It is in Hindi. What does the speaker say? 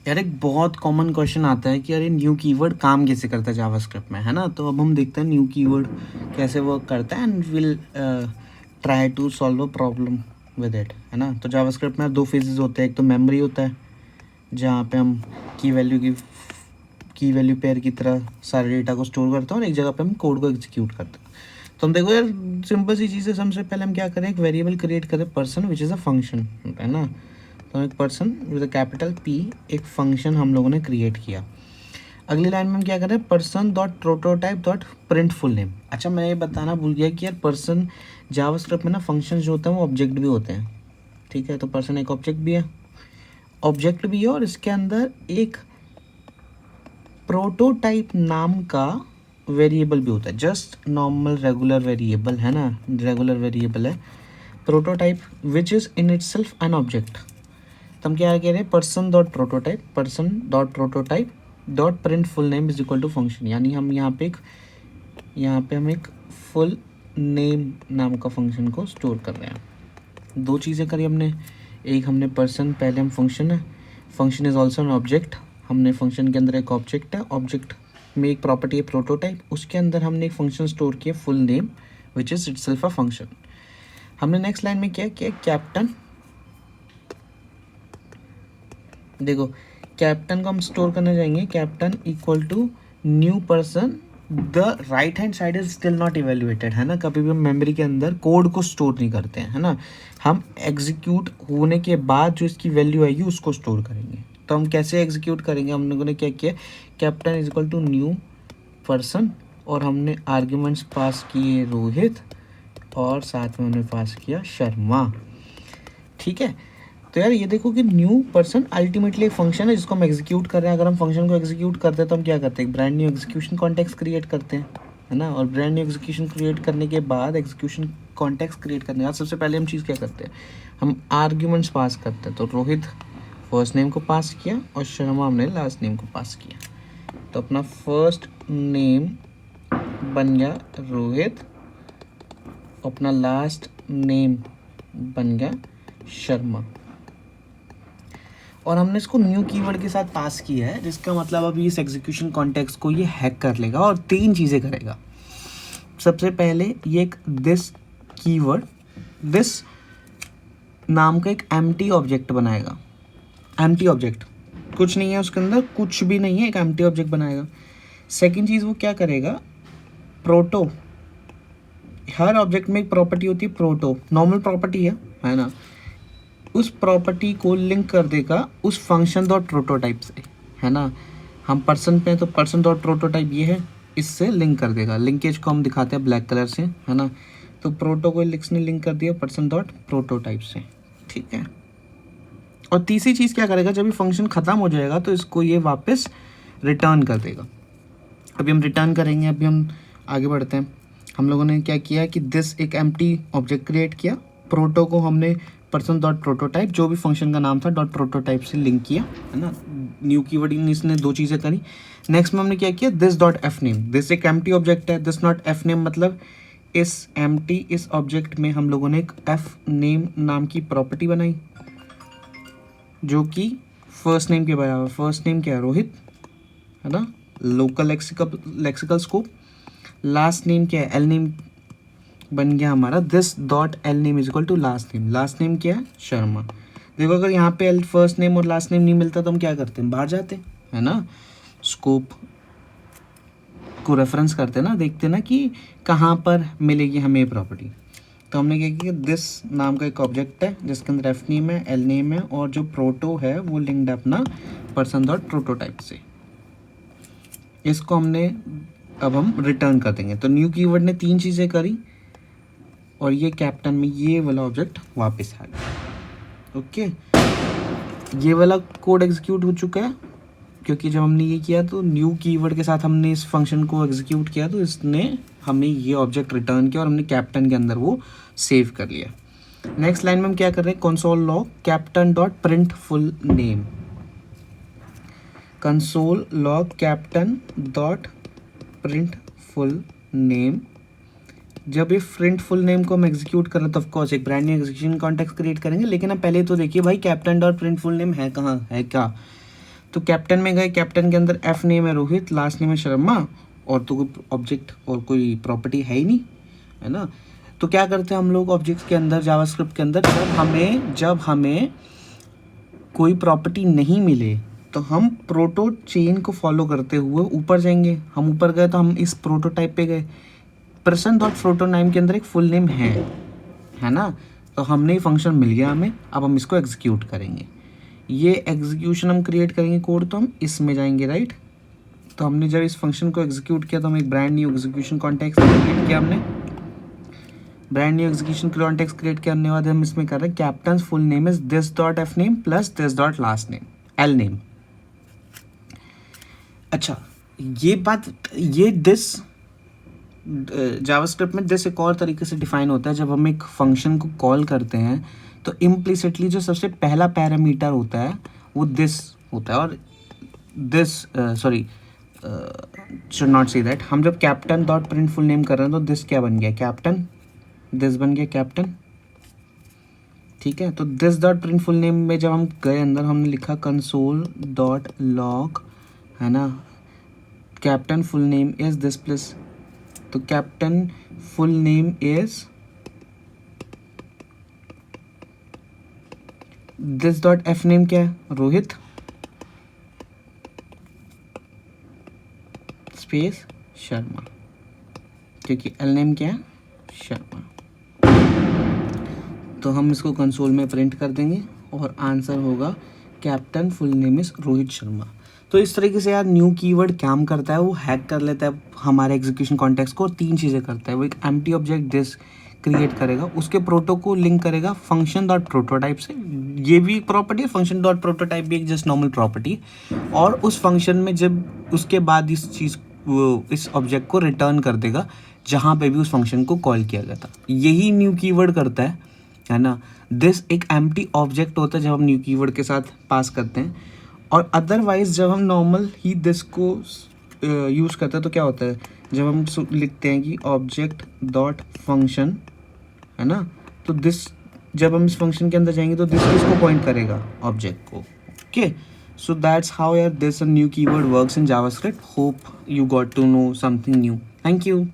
यार एक बहुत कॉमन क्वेश्चन आता है कि अरे न्यू कीवर्ड काम कैसे करता है जावास्क्रिप्ट में, है ना। तो अब हम देखते हैं न्यू कीवर्ड कैसे वर्क करता है and will try to solve a problem with it, है ना। तो जावास्क्रिप्ट में दो फेजेस होते हैं, एक तो मेमोरी होता है जहाँ पे हम की वैल्यू पेयर की तरह सारे डेटा को स्टोर करते हैं, और एक जगह पे हम कोड को एग्जीक्यूट करते हैं। तो हम देखो यार, सिंपल सी चीज़ है। सबसे पहले हम क्या करें, एक वेरिएबल क्रिएट करें person which is a function, है ना। तो एक person with a capital P, एक फंक्शन हम लोगों ने क्रिएट किया। अगली लाइन में हम क्या करें, person dot prototype dot print full name. अच्छा, मैं ये बताना भूल गया कि यार पर्सन जावास्क्रिप्ट में ना फंक्शन जो होते हैं वो ऑब्जेक्ट भी होते हैं, ठीक है। तो पर्सन एक ऑब्जेक्ट भी है, और इसके अंदर एक प्रोटोटाइप नाम का वेरिएबल भी होता है। जस्ट नॉर्मल रेगुलर वेरिएबल, है ना, रेगुलर वेरिएबल है prototype which is in itself an object. तो हम क्या कह रहे हैं, person dot prototype dot print full name is equal to function. यानी हम यहाँ पे हम एक फुल नेम नाम का फंक्शन को स्टोर कर रहे हैं। दो चीज़ें करी हमने, एक हमने पर्सन, पहले हम फंक्शन है, function is also an object. हमने फंक्शन के अंदर एक ऑब्जेक्ट है, ऑब्जेक्ट में एक प्रॉपर्टी है प्रोटोटाइप, उसके अंदर हमने एक फंक्शन स्टोर किया full name which is itself a function. हमने नेक्स्ट लाइन में क्या किया, कैप्टन। देखो, कैप्टन को हम स्टोर करने जाएंगे, captain equal to new person, the right hand side is still not evaluated, है ना। कभी भी हम मेमोरी के अंदर कोड को स्टोर नहीं करते हैं, है ना। हम एग्जीक्यूट होने के बाद जो इसकी वैल्यू आएगी उसको स्टोर करेंगे। तो हम कैसे एग्जीक्यूट करेंगे, हम लोगों ने क्या किया, captain is equal to new person, और हमने आर्ग्यूमेंट्स पास किए रोहित, और साथ में हमने पास किया शर्मा, ठीक है। तो यार ये देखो कि न्यू पर्सन अल्टीमेटली एक फंक्शन है जिसको हम एग्जीक्यूट कर रहे हैं। अगर हम फंक्शन को एग्जीक्यूट करते हैं तो हम क्या करते हैं, brand new execution context create करते हैं, है ना। और ब्रांड न्यू एग्जीक्यूशन क्रिएट करने के बाद, एग्जीक्यूशन कॉन्टेक्स्ट क्रिएट करने के बाद सबसे पहले हम चीज़ क्या करते हैं, हम आर्ग्यूमेंट्स पास करते हैं। तो रोहित फर्स्ट नेम को पास किया और शर्मा हमने लास्ट नेम को पास किया। तो अपना फर्स्ट नेम बन गया रोहित, अपना लास्ट नेम बन गया शर्मा, और हमने इसको न्यू कीवर्ड के साथ पास किया है, जिसका मतलब अभी इस एग्जीक्यूशन कॉन्टेक्स्ट को ये हैक कर लेगा और तीन चीज़ें करेगा। सबसे पहले ये एक दिस कीवर्ड, दिस नाम का एक एम्प्टी ऑब्जेक्ट बनाएगा। एम्प्टी ऑब्जेक्ट, कुछ नहीं है उसके अंदर, कुछ भी नहीं है, एक एम्प्टी ऑब्जेक्ट बनाएगा। सेकेंड चीज़ वो क्या करेगा, प्रोटो, हर ऑब्जेक्ट में एक प्रॉपर्टी होती है प्रोटो, नॉर्मल प्रॉपर्टी है ना। उस प्रॉपर्टी को लिंक कर देगा उस फंक्शन डॉट प्रोटोटाइप से, है ना। हम पर्सन पे हैं तो पर्सन डॉट प्रोटोटाइप ये है, इससे लिंक कर देगा। लिंकेज को हम दिखाते हैं ब्लैक कलर से, है ना। तो प्रोटो को ने लिंक कर दिया पर्सन डॉट प्रोटोटाइप से, ठीक है। और तीसरी चीज़ क्या करेगा, जब ये फंक्शन ख़त्म हो जाएगा तो इसको ये वापस रिटर्न कर देगा। अभी हम रिटर्न करेंगे, अभी हम आगे बढ़ते हैं। हम लोगों ने क्या किया कि दिस एक एम्प्टी ऑब्जेक्ट क्रिएट किया, प्रोटो को हमने पर्सन डॉट प्रोटोटाइप, जो भी फंक्शन का नाम था, डॉट प्रोटोटाइप से लिंक किया, है ना। न्यू कीवर्ड इसने दो चीज़ें करी। नेक्स्ट में हमने क्या किया, this dot F name, this एक एम्प्टी ऑब्जेक्ट है, दिस नॉट एफ नेम, मतलब इस ऑब्जेक्ट में हम लोगों ने एक एफ नेम नाम की प्रॉपर्टी बनाई जो कि फर्स्ट नेम के बराबर। फर्स्ट नेम क्या है, रोहित, है ना, local lexical scope. Last name क्या है, एल नेम बन गया हमारा this dot L name is equal to last name. Last name क्या है, शर्मा। देखो, अगर यहाँ पे एल फर्स्ट नेम और लास्ट नेम नहीं मिलता तो हम क्या करते हैं, बाहर जाते हैं, है ना। स्कोप को रेफरेंस करते हैं ना, देखते ना कि कहाँ पर मिलेगी हमें प्रॉपर्टी। तो हमने क्या किया, दिस नाम का एक ऑब्जेक्ट है जिसके अंदर एफ नेम है, एल नेम है, और जो प्रोटो है वो लिंक्ड है अपना पर्सन डॉट प्रोटोटाइप से। इसको हमने अब हम रिटर्न कर देंगे। तो न्यू कीवर्ड ने तीन चीज़ें करी और ये कैप्टन में ये वाला ऑब्जेक्ट वापस आ गया। ओके, ये वाला कोड एग्जीक्यूट हो चुका है, क्योंकि जब हमने ये किया तो न्यू कीवर्ड के साथ हमने इस फंक्शन को एग्जीक्यूट किया, तो इसने हमें ये ऑब्जेक्ट रिटर्न किया और हमने कैप्टन के अंदर वो सेव कर लिया। नेक्स्ट लाइन में हम क्या कर रहे हैं, console log captain dot print full name, console log captain dot print full name. जब ये प्रिंट फुल नेम को हम एग्जीक्यूट करें तो ऑफकोर्स एक brand new execution context create करेंगे, लेकिन अब पहले तो देखिए भाई captain dot print full name है कहाँ, है क्या। तो कैप्टन में गए, कैप्टन के अंदर एफ नेम है रोहित, लास्ट नेम है शर्मा, और तो कोई ऑब्जेक्ट और कोई प्रॉपर्टी है ही नहीं, है ना। तो क्या करते हैं हम लोग ऑब्जेक्ट के अंदर, जावास्क्रिप्ट के अंदर, जब हमें कोई प्रॉपर्टी नहीं मिले तो हम प्रोटो चेन को फॉलो करते हुए ऊपर जाएंगे। हम ऊपर गए तो हम इस प्रोटोटाइप पे गए, पर्सन डॉट प्रोटो नेम के अंदर एक फुल नेम है ना। तो हमने ये फंक्शन मिल गया हमें, अब हम इसको एग्जीक्यूट करेंगे। ये एग्जीक्यूशन हम क्रिएट करेंगे कोड, तो हम इसमें जाएंगे, राइट। तो हमने जब इस फंक्शन को एग्जीक्यूट किया तो हम एक brand new execution context create किया, हमने brand new execution context create करने के बाद हम इसमें कर रहे हैं captain full name is this dot F name plus this dot last name L name. अच्छा, ये दिस जावास्क्रिप्ट में दिस एक और तरीके से डिफाइन होता है। जब हम एक फंक्शन को कॉल करते हैं तो इम्प्लिसिटली जो सबसे पहला पैरामीटर होता है वो दिस होता है, और this should not see that. हम जब captain dot print full name कर रहे हैं तो दिस क्या बन गया, कैप्टन, दिस बन गया कैप्टन, ठीक है। तो this dot print full name में जब हम गए अंदर, हमने लिखा कंसोल डॉट लॉग, है ना, captain full name is this plus, तो captain full name is this dot F name क्या है, रोहित स्पेस शर्मा, क्योंकि एल नेम क्या है, शर्मा। तो हम इसको कंसोल में प्रिंट कर देंगे और आंसर होगा captain full name is Rohit Sharma. तो इस तरीके से यार न्यू कीवर्ड काम करता है, वो हैक कर लेता है हमारे एग्जीक्यूशन कॉन्टेक्स्ट को, और 3 चीज़ें करता है। वो एक एम्प्टी ऑब्जेक्ट दिस क्रिएट करेगा, उसके प्रोटो को लिंक करेगा फंक्शन डॉट प्रोटोटाइप से, ये भी एक प्रॉपर्टी है, फंक्शन डॉट प्रोटोटाइप भी एक जस्ट नॉर्मल प्रॉपर्टी, और उस फंक्शन में जब उसके बाद इस ऑब्जेक्ट को रिटर्न कर देगा जहाँ पे भी उस फंक्शन को कॉल किया गया था। यही न्यू कीवर्ड करता है ना। दिस एक एम्प्टी ऑब्जेक्ट होता है जब हम न्यू कीवर्ड के साथ पास करते हैं, और अदरवाइज जब हम नॉर्मल ही दिस को यूज़ करते हैं तो क्या होता है, जब हम लिखते हैं कि ऑब्जेक्ट डॉट फंक्शन, है ना, तो दिस जब हम इस फंक्शन के अंदर जाएंगे तो दिस किसको पॉइंट करेगा, ऑब्जेक्ट को। Okay, so that's how this a new keyword works in JavaScript. Hope you got to know something new. Thank you.